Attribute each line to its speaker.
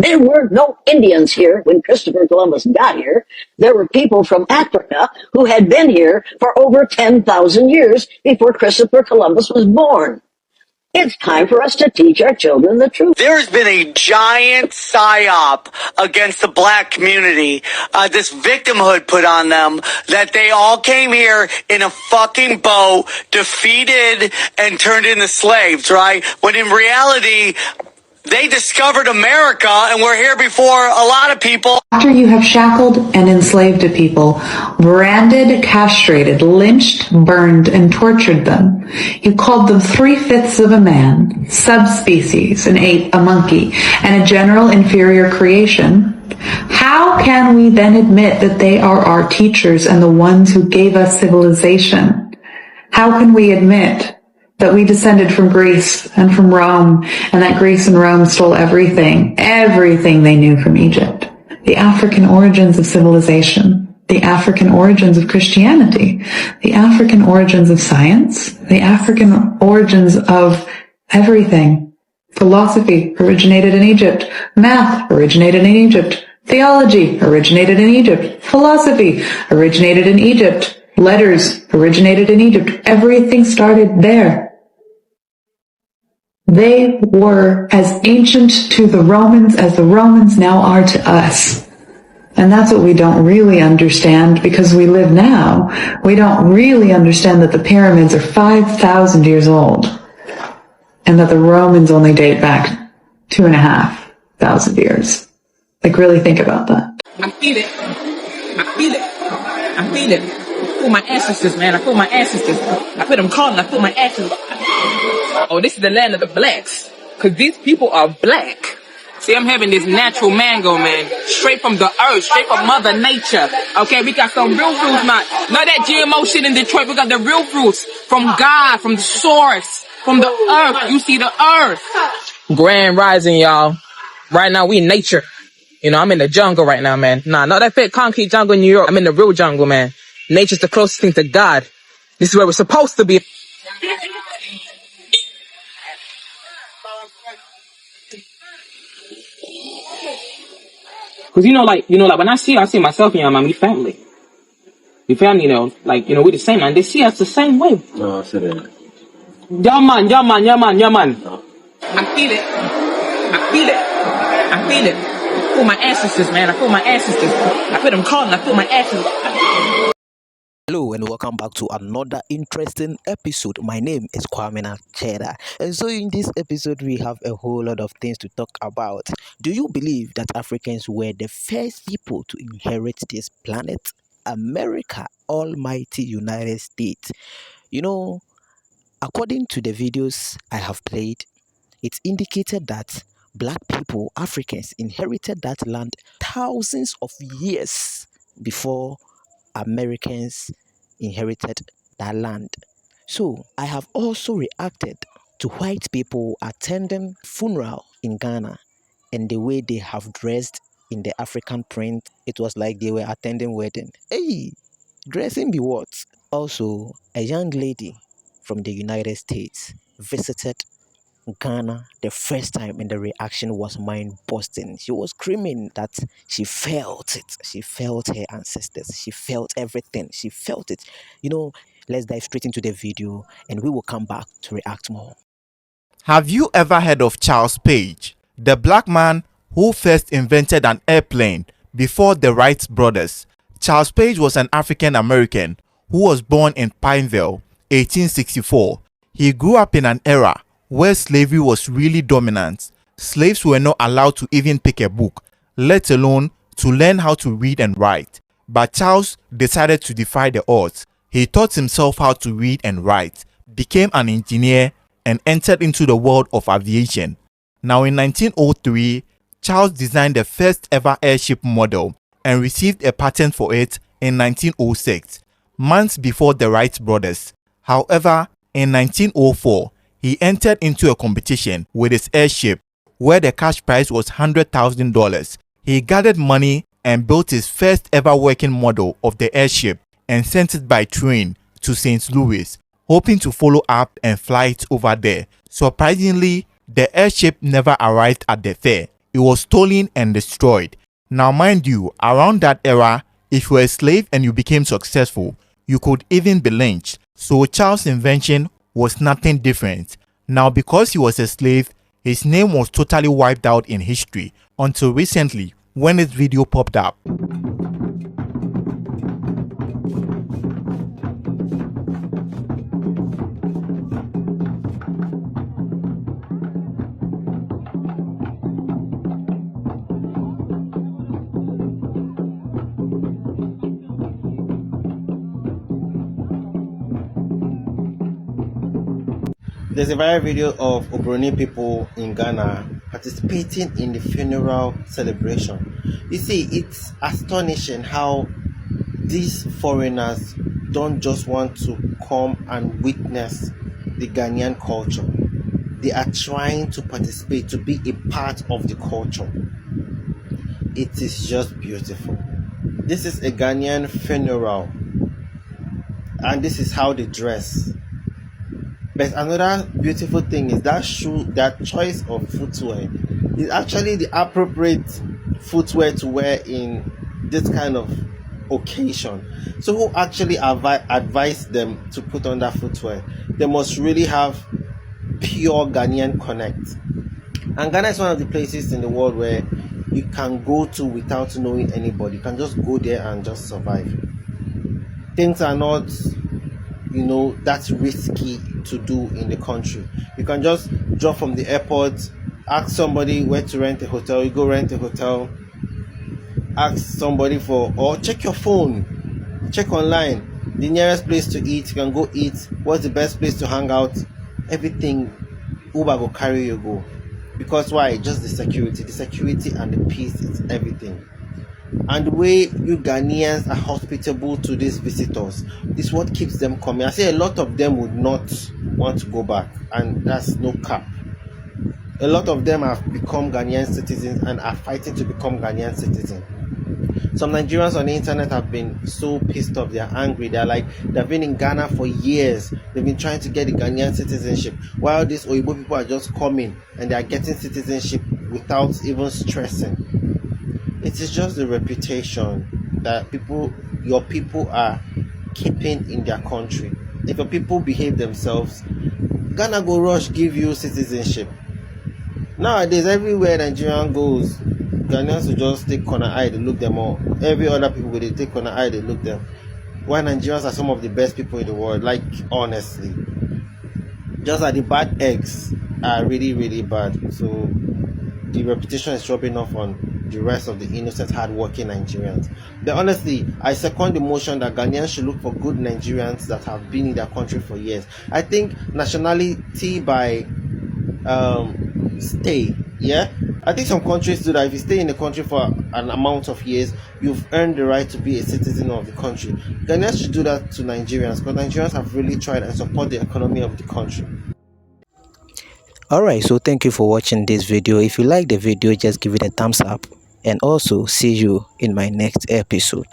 Speaker 1: There were no Indians here when Christopher Columbus got here. There were people from Africa who had been here for over 10,000 years before Christopher Columbus was born. It's time for us to teach our children the truth.
Speaker 2: There's been a giant psyop against the black community, this victimhood put on them, that they all came here in a fucking boat, defeated and turned into slaves, right? When in reality, they discovered America and were here before a lot of people.
Speaker 3: After you have shackled and enslaved a people, branded, castrated, lynched, burned, and tortured them, you called them 3/5 of a man, subspecies, an ape, a monkey, and a general inferior creation, how can we then admit that they are our teachers and the ones who gave us civilization? How can we admit that we descended from Greece and from Rome, and that Greece and Rome stole everything they knew from Egypt? The African origins of civilization, the African origins of Christianity, the African origins of science, the African origins of everything. Philosophy originated in Egypt. Math originated in Egypt. Theology originated in Egypt. Philosophy originated in Egypt. Letters originated in Egypt. Everything started there. They were as ancient to the Romans as the Romans now are to us. And that's what we don't really understand, because we live now. We don't really understand that the pyramids are 5,000 years old and that the Romans only date back 2,500 years. Like, really think about that.
Speaker 4: I feel it. I feel it. I feel it. I feel my ancestors, man. I feel my ancestors. I feel them calling. I feel my ancestors. Oh, this is the land of the blacks. Because these people are black. See, I'm having this natural mango, man. Straight from the earth. Straight from Mother Nature. Okay, we got some real fruits, man. Not that GMO shit in Detroit. We got the real fruits. From God. From the source. From the earth. You see the earth. Grand rising, y'all. Right now, we in nature. You know, I'm in the jungle right now, man. Nah, not that fake concrete jungle in New York. I'm in the real jungle, man. Nature's the closest thing to God. This is where we're supposed to be. Cause like when I see myself in y'all, man, we family. We family, we the same, man. They see us the same way.
Speaker 5: No, I said it.
Speaker 4: Yeah, man. I feel it. I feel it. I feel it. I feel my ancestors, man. I feel my ancestors. I feel them calling. I feel my ancestors.
Speaker 6: Hello and welcome back to another interesting episode. My name is Kwame Cheda, and so in this episode we have a whole lot of things to talk about. Do you believe that Africans were the first people to inherit this planet, America, almighty United States? According to the videos I have played, it's indicated that black people, Africans, inherited that land thousands of years before Americans inherited that land. So I have also reacted to white people attending funeral in Ghana and the way they have dressed in the African print. It was like they were attending wedding. Hey, dressing be what? Also, a young lady from the United States visited Ghana the first time, and the reaction was mind-busting. She was screaming that she felt it. She felt her ancestors. She felt everything. She felt it. Let's dive straight into the video and we will come back to react more.
Speaker 7: Have you ever heard of Charles Page, the black man who first invented an airplane before the Wright brothers? Charles Page was an African American who was born in Pineville, 1864. He grew up in an era where slavery was really dominant. Slaves were not allowed to even pick a book, let alone to learn how to read and write. But Charles decided to defy the odds. He taught himself how to read and write, became an engineer, and entered into the world of aviation. Now in 1903, Charles designed the first ever airship model and received a patent for it in 1906, months before the Wright brothers. However, in 1904, he entered into a competition with his airship where the cash prize was $100,000. He gathered money and built his first ever working model of the airship and sent it by train to St. Louis, hoping to follow up and fly it over there. Surprisingly, the airship never arrived at the fair. it was stolen and destroyed. Now, mind you, around that era, if you were a slave and you became successful, you could even be lynched. So Charles' invention was nothing different. Now, because he was a slave, his name was totally wiped out in history until recently when this video popped up.
Speaker 5: There's a viral video of Obroni people in Ghana participating in the funeral celebration. You see, it's astonishing how these foreigners don't just want to come and witness the Ghanaian culture. They are trying to participate, to be a part of the culture. It is just beautiful. This is a Ghanaian funeral, and this is how they dress. But another beautiful thing is that choice of footwear is actually the appropriate footwear to wear in this kind of occasion. So who actually advised them to put on that footwear? They must really have pure Ghanaian connect. And Ghana is one of the places in the world where you can go to without knowing anybody. You can just go there and just survive. Things are not, that's risky to do in the country. You can just drop from the airport, ask somebody where to rent a hotel, you go rent a hotel, ask somebody or check your phone, check online, the nearest place to eat, you can go eat, what's the best place to hang out, everything Uber will carry you go. Because why? Just the security and the peace is everything. And the way you Ghanaians are hospitable to these visitors is what keeps them coming. I say a lot of them would not want to go back, and that's no cap. A lot of them have become Ghanaian citizens and are fighting to become Ghanaian citizens. Some Nigerians on the internet have been so pissed off, they're angry, they've been in Ghana for years, they've been trying to get the Ghanaian citizenship, while these Oyibo people are just coming and they are getting citizenship without even stressing. It is just the reputation that your people are keeping in their country. If your people behave themselves, Ghana go rush give you citizenship. Nowadays, everywhere Nigerian goes, Ghanaians will just take corner eye, they look them all. Every other people will take corner eye, they look them. Why Nigerians are some of the best people in the world, honestly. Just that the bad eggs are really, really bad. So the reputation is rubbing off on the rest of the innocent, hard-working Nigerians. But honestly, I second the motion that Ghanaians should look for good Nigerians that have been in their country for years. I think nationality by stay, I think some countries do that. If you stay in the country for an amount of years, you've earned the right to be a citizen of the country. Ghanaians should do that to Nigerians, because Nigerians have really tried and support the economy of the country.
Speaker 6: Alright, so thank you for watching this video. If you like the video, just give it a thumbs up, and also see you in my next episode.